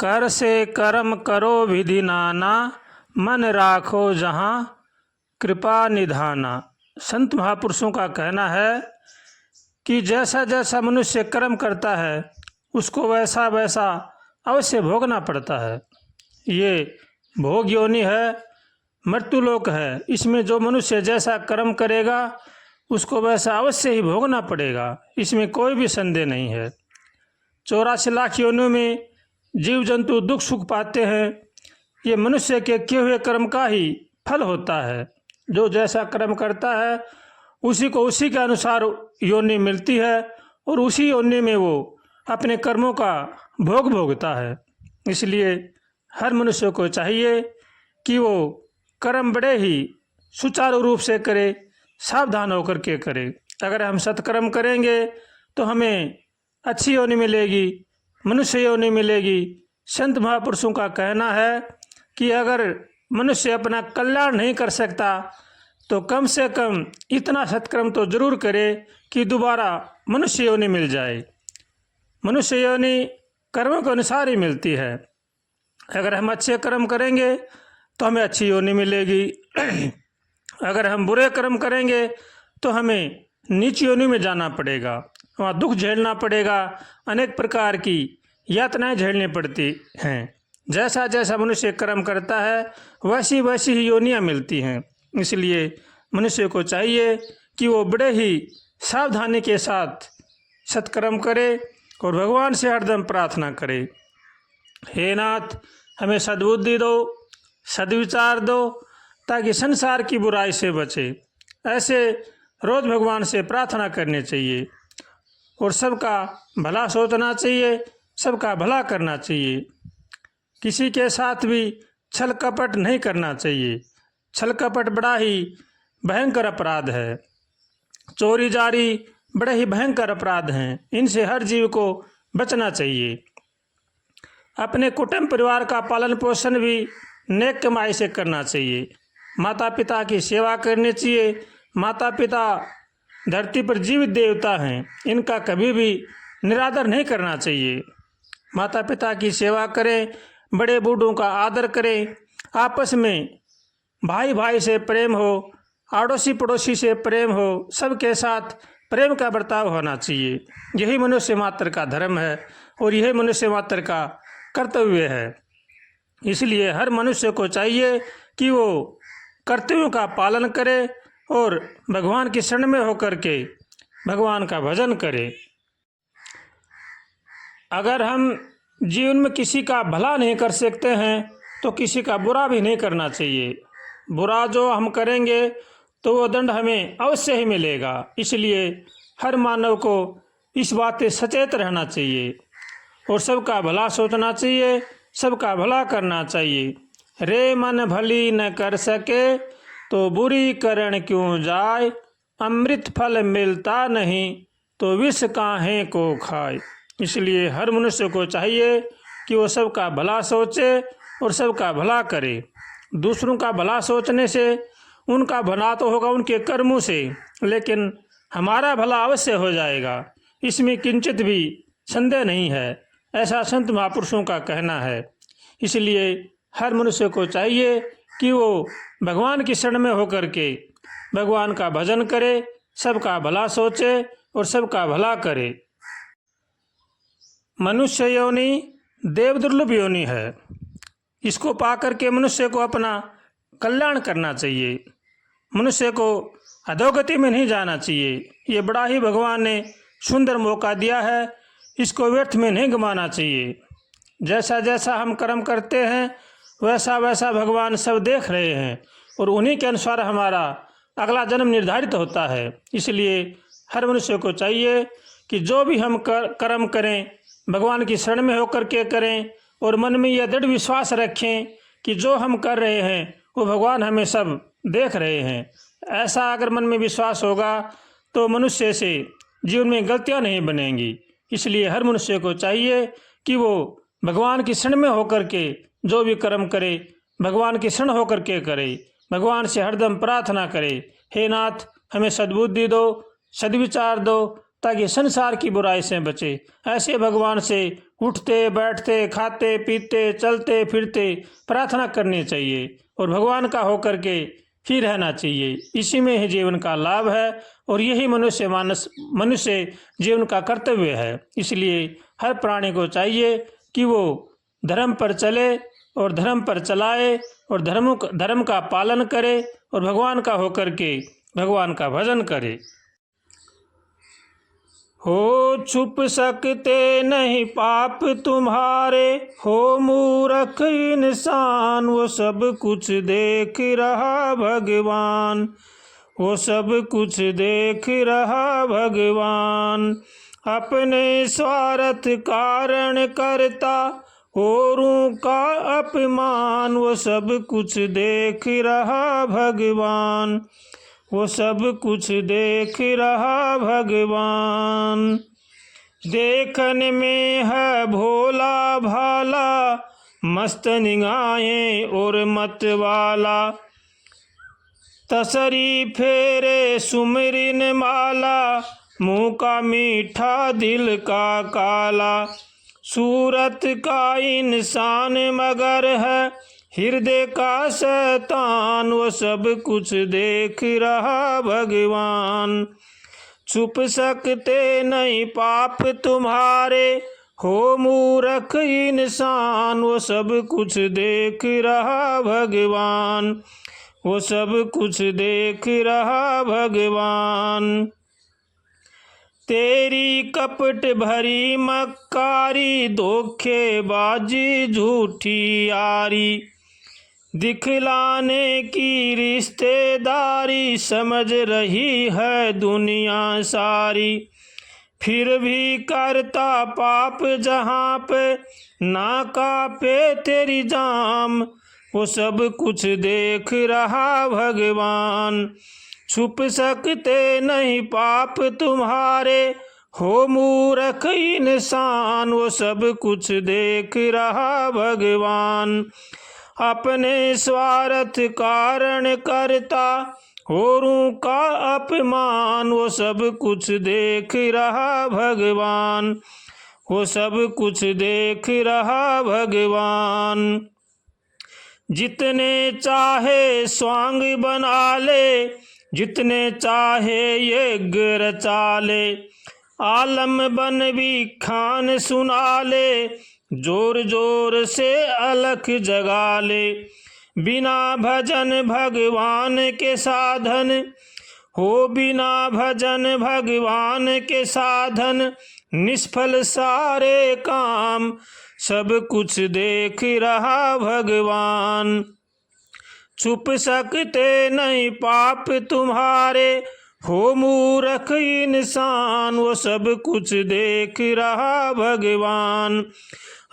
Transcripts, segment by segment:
कर से कर्म करो विधि नाना, मन राखो जहाँ कृपा निधाना। संत महापुरुषों का कहना है कि जैसा जैसा मनुष्य कर्म करता है उसको वैसा वैसा अवश्य भोगना पड़ता है। ये भोग योनि है, मृत्युलोक है। इसमें जो मनुष्य जैसा कर्म करेगा उसको वैसा अवश्य ही भोगना पड़ेगा, इसमें कोई भी संदेह नहीं है। 84 लाख योनियों में जीव जंतु दुख सुख पाते हैं, ये मनुष्य के किए हुए कर्म का ही फल होता है। जो जैसा कर्म करता है उसी को उसी के अनुसार योनि मिलती है और उसी योनि में वो अपने कर्मों का भोग भोगता है। इसलिए हर मनुष्य को चाहिए कि वो कर्म बड़े ही सुचारू रूप से करे, सावधान होकर के करे। अगर हम सत्कर्म करेंगे तो हमें अच्छी योनि मिलेगी, मनुष्य योनि मिलेगी। संत महापुरुषों का कहना है कि अगर मनुष्य अपना कल्याण नहीं कर सकता तो कम से कम इतना सत्कर्म तो जरूर करे कि दोबारा मनुष्य योनि मिल जाए। मनुष्य योनि कर्मों के अनुसार ही मिलती है। अगर हम अच्छे कर्म करेंगे तो हमें अच्छी योनि मिलेगी, अगर हम बुरे कर्म करेंगे तो हमें नीच योनि में जाना पड़ेगा, वहाँ दुख झेलना पड़ेगा, अनेक प्रकार की यातनाएं झेलनी पड़ती हैं। जैसा जैसा मनुष्य कर्म करता है वैसी वैसी ही योनियाँ मिलती हैं। इसलिए मनुष्य को चाहिए कि वो बड़े ही सावधानी के साथ सत्कर्म करे और भगवान से हरदम प्रार्थना करे, हे नाथ हमें सद्बुद्धि दो, सद्विचार दो, ताकि संसार की बुराई से बचे। ऐसे रोज़ भगवान से प्रार्थना करनी चाहिए और सबका भला सोचना चाहिए, सबका भला करना चाहिए। किसी के साथ भी छल कपट नहीं करना चाहिए। छल कपट बड़ा ही भयंकर अपराध है। चोरी जारी बड़े ही भयंकर अपराध हैं, इनसे हर जीव को बचना चाहिए। अपने कुटुंब परिवार का पालन पोषण भी नेक कमाई से करना चाहिए। माता पिता की सेवा करनी चाहिए। माता पिता धरती पर जीवित देवता हैं, इनका कभी भी निरादर नहीं करना चाहिए। माता पिता की सेवा करें, बड़े बूढ़ों का आदर करें, आपस में भाई भाई से प्रेम हो, आड़ोसी पड़ोसी से प्रेम हो, सबके साथ प्रेम का बर्ताव होना चाहिए। यही मनुष्य मात्र का धर्म है और यही मनुष्य मात्र का कर्तव्य है। इसलिए हर मनुष्य को चाहिए कि वो कर्तव्यों का पालन करे और भगवान की शरण में होकर के भगवान का भजन करे। अगर हम जीवन में किसी का भला नहीं कर सकते हैं तो किसी का बुरा भी नहीं करना चाहिए। बुरा जो हम करेंगे तो वो दंड हमें अवश्य ही मिलेगा। इसलिए हर मानव को इस बात से सचेत रहना चाहिए और सबका भला सोचना चाहिए, सबका भला करना चाहिए। रे मन भली न कर सके तो बुरी करण क्यों जाए, अमृत फल मिलता नहीं तो विष काहे को खाए। इसलिए हर मनुष्य को चाहिए कि वो सबका भला सोचे और सबका भला करे। दूसरों का भला सोचने से उनका भला तो होगा उनके कर्मों से, लेकिन हमारा भला अवश्य हो जाएगा, इसमें किंचित भी संदेह नहीं है। ऐसा संत महापुरुषों का कहना है। इसलिए हर मनुष्य को चाहिए कि वो भगवान की शरण में होकर के भगवान का भजन करे, सबका भला सोचे और सबका भला करे। मनुष्य योनि देव दुर्लभ योनि है। इसको पाकर के मनुष्य को अपना कल्याण करना चाहिए। मनुष्य को अधोगति में नहीं जाना चाहिए। ये बड़ा ही भगवान ने सुंदर मौका दिया है, इसको व्यर्थ में नहीं गंवाना चाहिए। जैसा जैसा हम कर्म करते हैं वैसा वैसा भगवान सब देख रहे हैं और उन्हीं के अनुसार हमारा अगला जन्म निर्धारित होता है। इसलिए हर मनुष्य को चाहिए कि जो भी हम कर्म करें भगवान की शरण में होकर के करें और मन में यह दृढ़ विश्वास रखें कि जो हम कर रहे हैं वो भगवान हमें सब देख रहे हैं। ऐसा अगर मन में विश्वास होगा तो मनुष्य से जीवन में गलतियां नहीं बनेंगी। इसलिए हर मनुष्य को चाहिए कि वो भगवान की शरण में होकर के जो भी कर्म करे भगवान की शरण होकर के करे, भगवान से हरदम प्रार्थना करे, हे नाथ हमें सद्बुद्धि दो, सद्विचार दो, ताकि संसार की बुराई से बचे। ऐसे भगवान से उठते बैठते खाते पीते चलते फिरते प्रार्थना करनी चाहिए और भगवान का होकर के ही रहना चाहिए। इसी में ही जीवन का लाभ है और यही मनुष्य जीवन का कर्तव्य है। इसलिए हर प्राणी को चाहिए कि वो धर्म पर चले और धर्म पर चलाए और धर्म का पालन करे और भगवान का होकर के भगवान का भजन करे। हो छुप सकते नहीं पाप तुम्हारे, हो मूर्ख इंसान वो सब कुछ देख रहा भगवान, वो सब कुछ देख रहा भगवान। अपने स्वार्थ कारण करता औरों का अपमान, वो सब कुछ देख रहा भगवान, वो सब कुछ देख रहा भगवान। देखने में है भोला भाला, मस्त निगाहें और मत वाला, तसरी फेरे सुमरिन माला, मुँह का मीठा दिल का काला। सूरत का इंसान मगर है हृदय का शैतान, वो सब कुछ देख रहा भगवान। छुप सकते नहीं पाप तुम्हारे, हो मूर्ख इंसान वो सब कुछ देख रहा भगवान, वो सब कुछ देख रहा भगवान। तेरी कपट भरी मक्कारी, धोखेबाजी झूठी यारी, दिखलाने की रिश्तेदारी, समझ रही है दुनिया सारी। फिर भी करता पाप जहाँ पे ना कांपे तेरी जाम, वो सब कुछ देख रहा भगवान। छुप सकते नहीं पाप तुम्हारे, हो मूर्ख इंसान वो सब कुछ देख रहा भगवान। अपने स्वार्थ कारण करता औरों का अपमान, वो सब कुछ देख रहा भगवान, वो सब कुछ देख रहा भगवान। जितने चाहे स्वांग बना ले, जितने चाहे ये रचा ले, आलम बन भी खान सुना ले, जोर जोर से अलख जगा ले। बिना भजन भगवान के साधन, हो बिना भजन भगवान के साधन, निष्फल सारे काम, सब कुछ देख रहा भगवान। छुप सकते नहीं पाप तुम्हारे, हो मूर्ख इंसान वो सब कुछ देख रहा भगवान।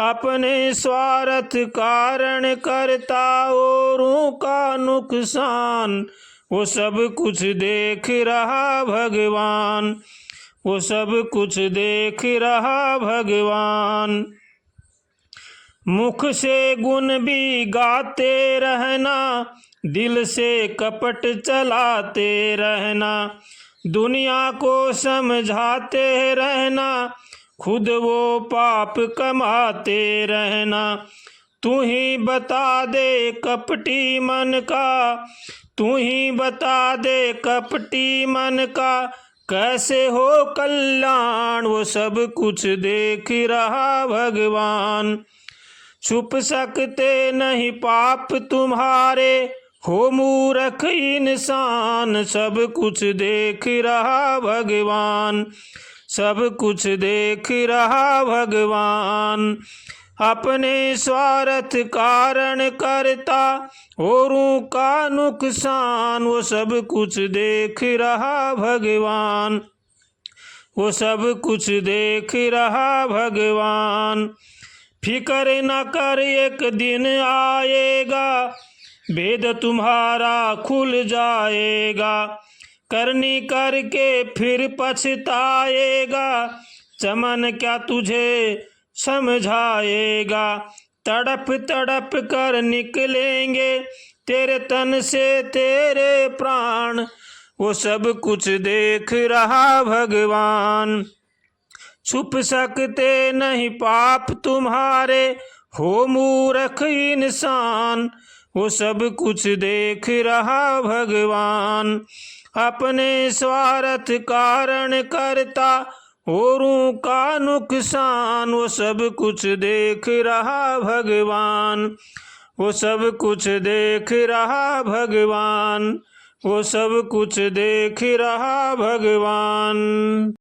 अपने स्वार्थ कारण करता औरों का नुकसान, वो सब कुछ देख रहा भगवान, वो सब कुछ देख रहा भगवान। मुख से गुण भी गाते रहना, दिल से कपट चलाते रहना, दुनिया को समझाते रहना, खुद वो पाप कमाते रहना। तू ही बता दे कपटी मन का, तू ही बता दे कपटी मन का, कैसे हो कल्याण, वो सब कुछ देख रहा भगवान। छुप सकते नहीं पाप तुम्हारे, हो मूर्ख इंसान सब कुछ देख रहा भगवान, सब कुछ देख रहा भगवान। अपने स्वार्थ कारण करता औरों का नुकसान, वो सब कुछ देख रहा भगवान, वो सब कुछ देख रहा भगवान। फिक्र न कर एक दिन आएगा, भेद तुम्हारा खुल जाएगा, करनी करके फिर पछताएगा, चमन क्या तुझे समझाएगा। तड़प तड़प कर निकलेंगे तेरे तन से तेरे प्राण, वो सब कुछ देख रहा भगवान। छुप सकते नहीं पाप तुम्हारे, हो मूर्ख इंसान। वो सब कुछ देख रहा भगवान, अपने स्वार्थ कारण करता औरों का नुकसान। वो सब कुछ देख रहा भगवान, वो सब कुछ देख रहा भगवान, वो सब कुछ देख रहा भगवान।